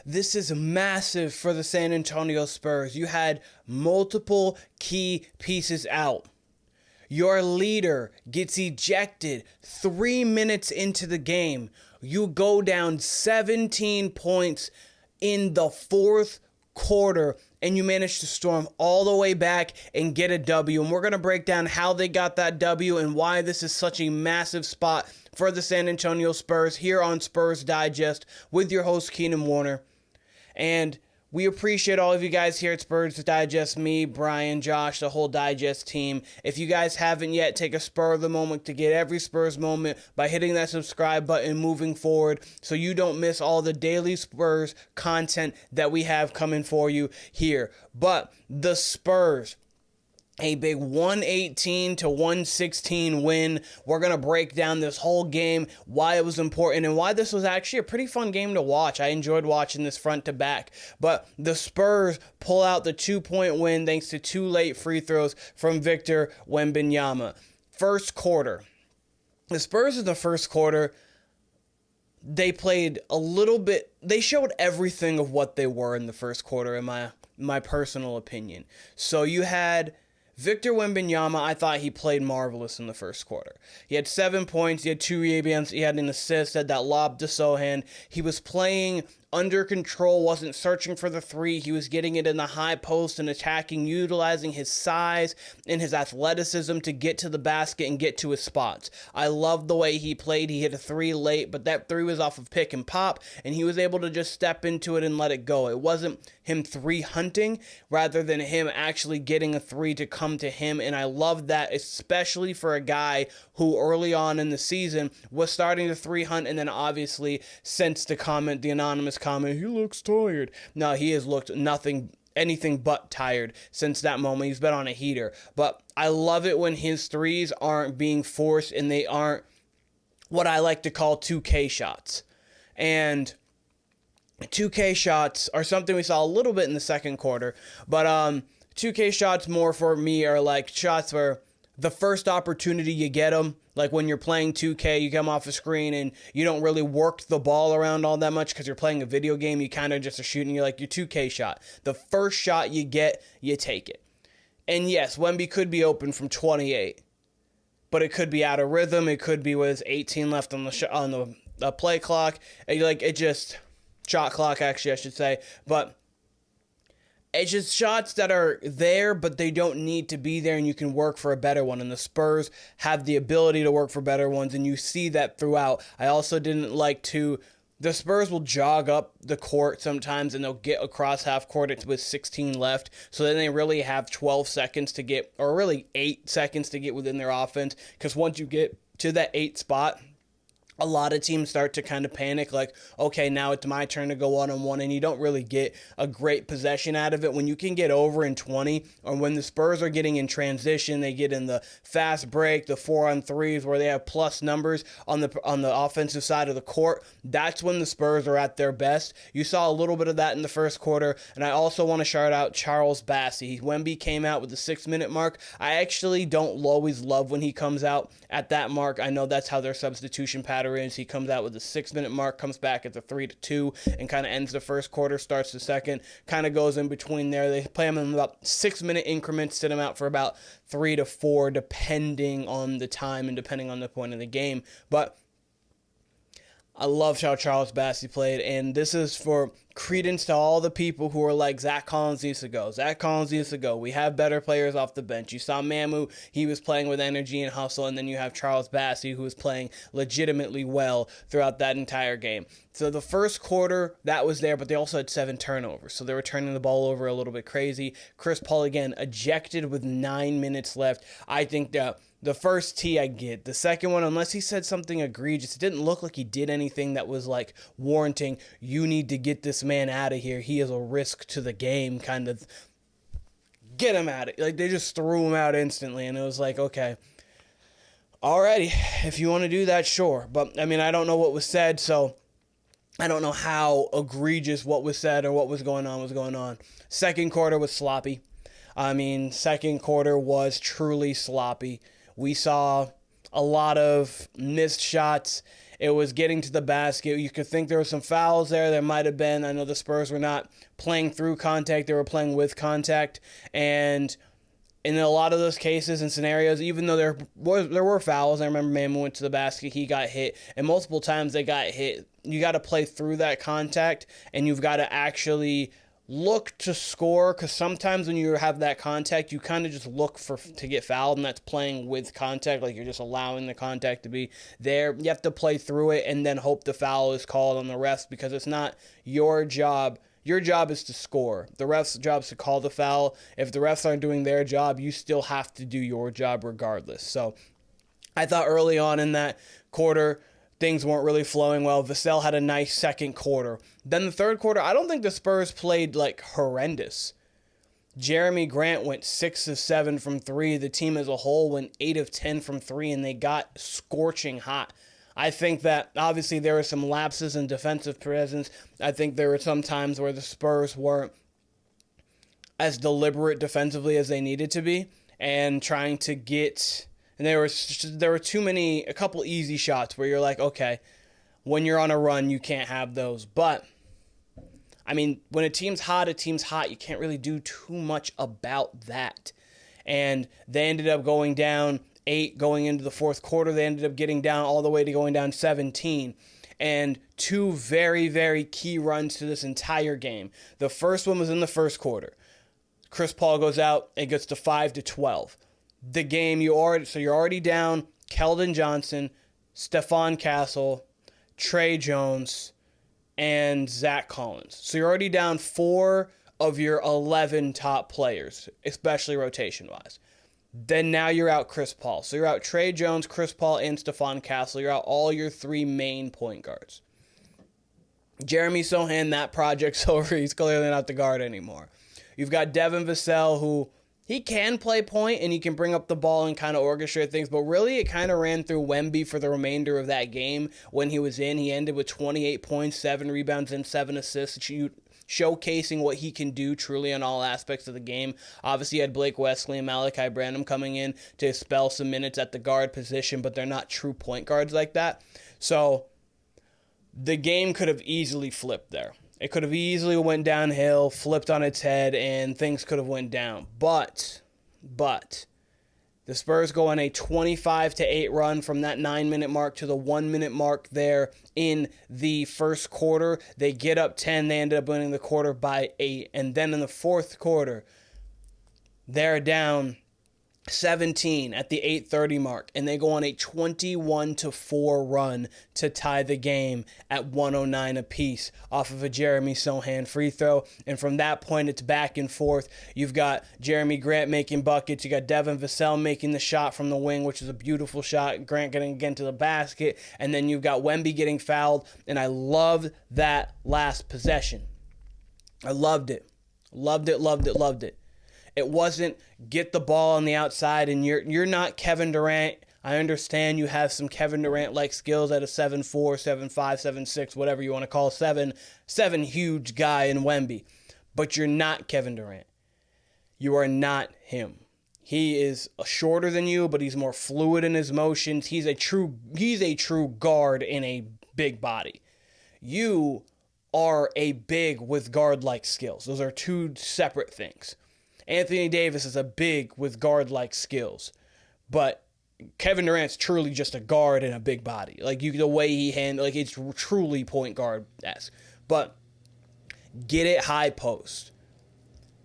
This is massive for the San Antonio Spurs. You had multiple key pieces out. Your leader gets ejected 3 minutes into the game. You go down 17 points in the fourth quarter, and you manage to storm all the way back and get a W. And we're going to break down how they got that W and why this is such a massive spot for the San Antonio Spurs here on Spurs Digest with your host, Keenan Warner. And we appreciate all of you guys here at Spurs Digest, me, Brian, Josh, the whole Digest team. If you guys haven't yet, take a spur of the moment to get every Spurs moment by hitting that subscribe button moving forward so you don't miss all the daily Spurs content that we have coming for you here. But the Spurs, a big 118-116 win. We're going to break down this whole game, why it was important, and why this was actually a pretty fun game to watch. I enjoyed watching this front to back. But the Spurs pull out the 2-point win thanks to 2 late free throws from Victor Wembanyama. First quarter. The Spurs in the first quarter, they played a little bit. They showed everything of what they were in the first quarter, in my personal opinion. So you had Victor Wembanyama. I thought he played marvelous in the first quarter. He had 7 points, he had 2 rebounds, he had an assist, had that lob to Sochan. He was playing under control, wasn't searching for the three. He was getting it in the high post and attacking, utilizing his size and his athleticism to get to the basket and get to his spots. I love the way he played. He hit a 3 late, but that 3 was off of pick and pop, and he was able to just step into it and let it go. It wasn't him 3 hunting rather than him actually getting a 3 to come to him, and I love that, especially for a guy who early on in the season was starting to 3 hunt, and then obviously since the anonymous comment, he looks tired. No, he has looked anything but tired since that moment. He's been on a heater. But I love it when his threes aren't being forced and they aren't what I like to call 2K shots. And 2K shots are something we saw a little bit in the second quarter. But 2K shots more for me are like shots where the first opportunity you get them, like when you're playing 2K, you come off the screen and you don't really work the ball around all that much because you're playing a video game. You kind of just are shooting your 2K shot. The first shot you get, you take it. And yes, Wemby could be open from 28, but it could be out of rhythm. It could be with 18 left on the play clock. And shot clock, actually, I should say. But it's just shots that are there, but they don't need to be there, and you can work for a better one. And the Spurs have the ability to work for better ones, and you see that throughout. I also didn't like the Spurs will jog up the court sometimes, and they'll get across half court with 16 left, so then they really have 12 seconds to get, or really 8 seconds to get within their offense, because once you get to that 8 spot, a lot of teams start to kind of panic, like, okay, now it's my turn to go one-on-one, and you don't really get a great possession out of it. When you can get over in 20, or when the Spurs are getting in transition, they get in the fast break, the 4-on-3s, where they have plus numbers on the offensive side of the court, that's when the Spurs are at their best. You saw a little bit of that in the first quarter, and I also want to shout out Charles Bassey. Wemby came out with the 6-minute mark. I actually don't always love when he comes out at that mark. I know that's how their substitution pattern is. He comes out with the 6-minute mark, comes back at the 3-2, and kind of ends the first quarter, starts the second, kind of goes in between there. They play him in about 6-minute increments, sit him out for about 3 to 4, depending on the time and depending on the point of the game. But I loved how Charles Bassey played, and this is for credence to all the people who are like, Zach Collins needs to go. Zach Collins needs to go. We have better players off the bench. You saw Mamu, he was playing with energy and hustle, and then you have Charles Bassey, who was playing legitimately well throughout that entire game. So the first quarter, that was there, but they also had 7 turnovers, so they were turning the ball over a little bit crazy. Chris Paul, again, ejected with 9 minutes left. I think that the first tee I get. The second one, unless he said something egregious, it didn't look like he did anything that was like warranting, you need to get this man out of here. He is a risk to the game, kind of get him out. Like, they just threw him out instantly, and it was like, okay, alrighty, if you want to do that, sure. But, I mean, I don't know what was said, so I don't know how egregious what was said or what was going on. Second quarter was sloppy. Second quarter was truly sloppy. We saw a lot of missed shots. It was getting to the basket. You could think there were some fouls there. There might have been. I know the Spurs were not playing through contact. They were playing with contact. And in a lot of those cases and scenarios, even though there were fouls, I remember Mama went to the basket, he got hit, and multiple times they got hit. You got to play through that contact, and you've got to actually look to score, because sometimes when you have that contact, you kind of just look to get fouled, and that's playing with contact, like you're just allowing the contact to be there. You have to play through it and then hope the foul is called on the refs, because it's not your job. Your job is to score. The ref's job is to call the foul. If the refs aren't doing their job, you still have to do your job regardless. So I thought early on in that quarter, things weren't really flowing well. Vassell had a nice second quarter. Then the third quarter, I don't think the Spurs played like horrendous. Jeremy Grant went 6 of 7 from 3. The team as a whole went 8 of 10 from 3, and they got scorching hot. I think that obviously there were some lapses in defensive presence. I think there were some times where the Spurs weren't as deliberate defensively as they needed to be, and trying to get... And there were a couple easy shots where you're like, okay, when you're on a run, you can't have those. But, I mean, when a team's hot, You can't really do too much about that. And they ended up going down 8 going into the fourth quarter. They ended up getting down all the way to going down 17. And 2 very, very key runs to this entire game. The first one was in the first quarter. Chris Paul goes out. It gets to 5-12. The game, you're already down Keldon Johnson, Stephon Castle, Tre Jones, and Zach Collins. So you're already down 4 of your 11 top players, especially rotation-wise. Then now you're out Chris Paul. So you're out Tre Jones, Chris Paul, and Stephon Castle. You're out all your 3 main point guards. Jeremy Sochan, that project's over. He's clearly not the guard anymore. You've got Devin Vassell, who... he can play point and he can bring up the ball and kind of orchestrate things, but really it kind of ran through Wemby for the remainder of that game when he was in. He ended with 28 points, 7 rebounds, and 7 assists, showcasing what he can do truly on all aspects of the game. Obviously, you had Blake Wesley and Malachi Branham coming in to spell some minutes at the guard position, but they're not true point guards like that. So the game could have easily flipped there. It could have easily went downhill, flipped on its head, and things could have went down. But the Spurs go on a 25-8 run from that 9-minute mark to the 1-minute mark there in the first quarter. They get up 10. They ended up winning the quarter by 8. And then in the fourth quarter, they're down 17 at the 8:30 mark, and they go on a 21-4 run to tie the game at 109 apiece off of a Jeremy Sochan free throw. And from that point, it's back and forth. You've got Jeremy Grant making buckets. You got Devin Vassell making the shot from the wing, which is a beautiful shot. Grant getting again to the basket, and then you've got Wemby getting fouled. And I loved that last possession. I loved it. Loved it. It wasn't get the ball on the outside, and you're not Kevin Durant. I understand you have some Kevin Durant-like skills at a 7'4", 7'5", 7'6", whatever you want to call 7 huge guy in Wemby. But you're not Kevin Durant. You are not him. He is shorter than you, but he's more fluid in his motions. He's a true guard in a big body. You are a big with guard-like skills. Those are 2 separate things. Anthony Davis is a big with guard-like skills, but Kevin Durant's truly just a guard in a big body. Like the way he handles, like it's truly point guard-esque. But get it high post,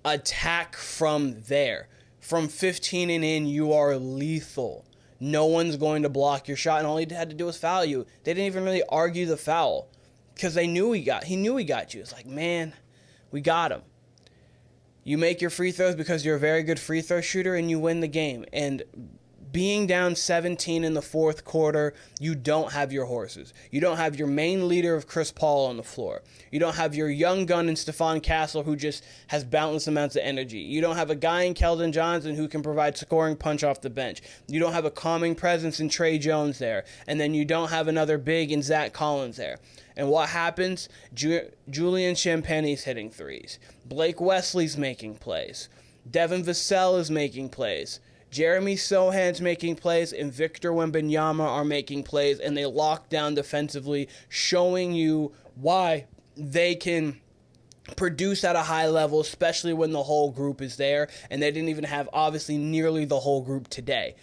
attack from there. From 15 and in, you are lethal. No one's going to block your shot, and all he had to do was foul you. They didn't even really argue the foul because he knew he got you. It's like, man, we got him. You make your free throws because you're a very good free throw shooter, and you win the game. And being down 17 in the fourth quarter, you don't have your horses. You don't have your main leader of Chris Paul on the floor. You don't have your young gun in Stephon Castle who just has boundless amounts of energy. You don't have a guy in Keldon Johnson who can provide scoring punch off the bench. You don't have a calming presence in Tre Jones there. And then you don't have another big in Zach Collins there. And what happens? Julian Champagne's hitting threes. Blake Wesley's making plays. Devin Vassell is making plays. Jeremy Sochan's making plays and Victor Wembanyama are making plays, and they lock down defensively, showing you why they can produce at a high level, especially when the whole group is there, and they didn't even have, obviously, nearly the whole group today.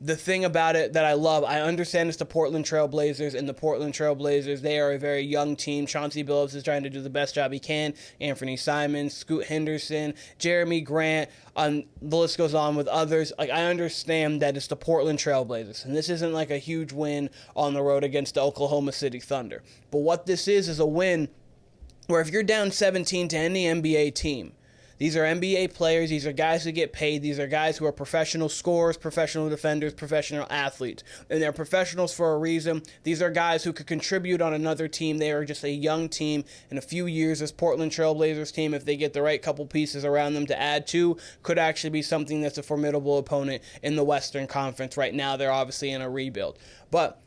The thing about it that I love, I understand it's the Portland Trailblazers, and the Portland Trailblazers, they are a very young team. Chauncey Billups is trying to do the best job he can. Anthony Simons, Scoot Henderson, Jeremy Grant, the list goes on with others. Like, I understand that it's the Portland Trailblazers, and this isn't like a huge win on the road against the Oklahoma City Thunder. But what this is a win where if you're down 17 to any NBA team, these are NBA players, these are guys who get paid, these are guys who are professional scorers, professional defenders, professional athletes, and they're professionals for a reason. These are guys who could contribute on another team. They are just a young team. In a few years, this Portland Trailblazers team, if they get the right couple pieces around them to add to, could actually be something that's a formidable opponent in the Western Conference. Right now, they're obviously in a rebuild. But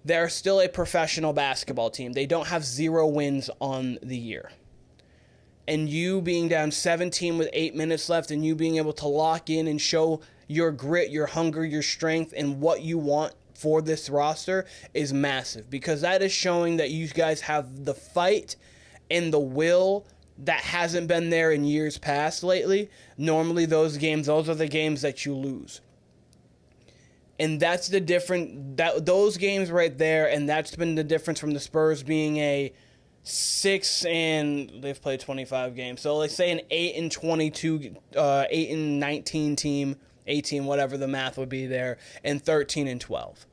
they're still a professional basketball team. They don't have 0 wins on the year. And you being down 17 with 8 minutes left, and you being able to lock in and show your grit, your hunger, your strength, and what you want for this roster is massive, because that is showing that you guys have the fight and the will that hasn't been there in years past lately. Normally those are the games that you lose. And that's the those games right there, and that's been the difference from the Spurs being a 6 and they've played 25 games. So let's say an 8-22, 8-19 team, 18, whatever the math would be there, and 13-12.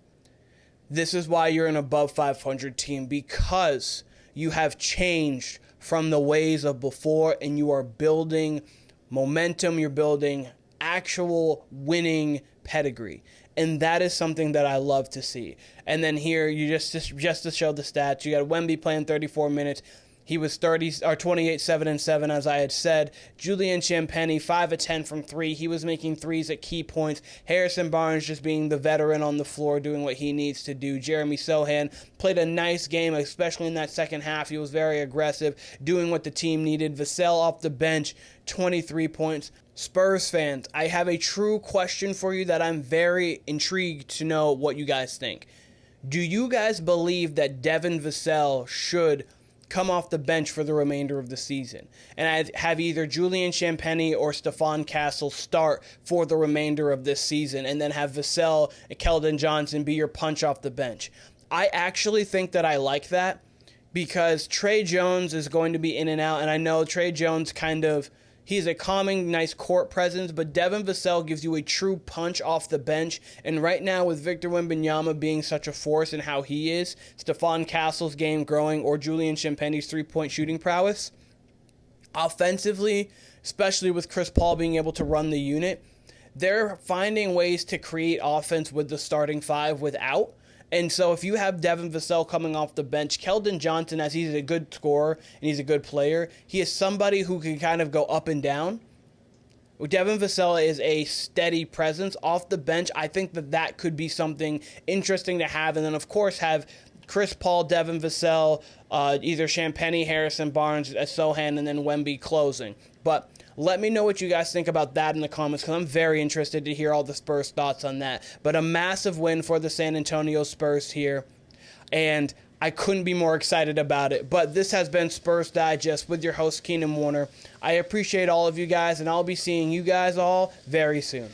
This is why you're an above 500 team, because you have changed from the ways of before, and you are building momentum. You're building actual winning pedigree. And that is something that I love to see. And then here, you just to show the stats, you got Wemby playing 34 minutes. He was 28, 7 and 7, as I had said. Julian Champagnie, 5 of 10 from 3. He was making threes at key points. Harrison Barnes just being the veteran on the floor, doing what he needs to do. Jeremy Sochan played a nice game, especially in that second half. He was very aggressive, doing what the team needed. Vassell off the bench, 23 points. Spurs fans, I have a true question for you that I'm very intrigued to know what you guys think. Do you guys believe that Devin Vassell should come off the bench for the remainder of the season, and I'd have either Julian Champagnie or Stephon Castle start for the remainder of this season, and then have Vassell and Keldon Johnson be your punch off the bench? I actually think that I like that, because Tre Jones is going to be in and out, and I know Tre Jones he's a calming, nice court presence, but Devin Vassell gives you a true punch off the bench. And right now, with Victor Wembanyama being such a force in how he is, Stephon Castle's game growing, or Julian Champagnie's three-point shooting prowess, offensively, especially with Chris Paul being able to run the unit, they're finding ways to create offense with the starting five without. And so if you have Devin Vassell coming off the bench, Keldon Johnson, as he's a good scorer and he's a good player, he is somebody who can kind of go up and down. Devin Vassell is a steady presence off the bench. I think that could be something interesting to have. And then, of course, have Chris Paul, Devin Vassell, either Champagnie, Harrison Barnes, Sochan, and then Wemby closing. But let me know what you guys think about that in the comments, because I'm very interested to hear all the Spurs thoughts on that. But a massive win for the San Antonio Spurs here, and I couldn't be more excited about it. But this has been Spurs Digest with your host, Keenan Warner. I appreciate all of you guys, and I'll be seeing you guys all very soon.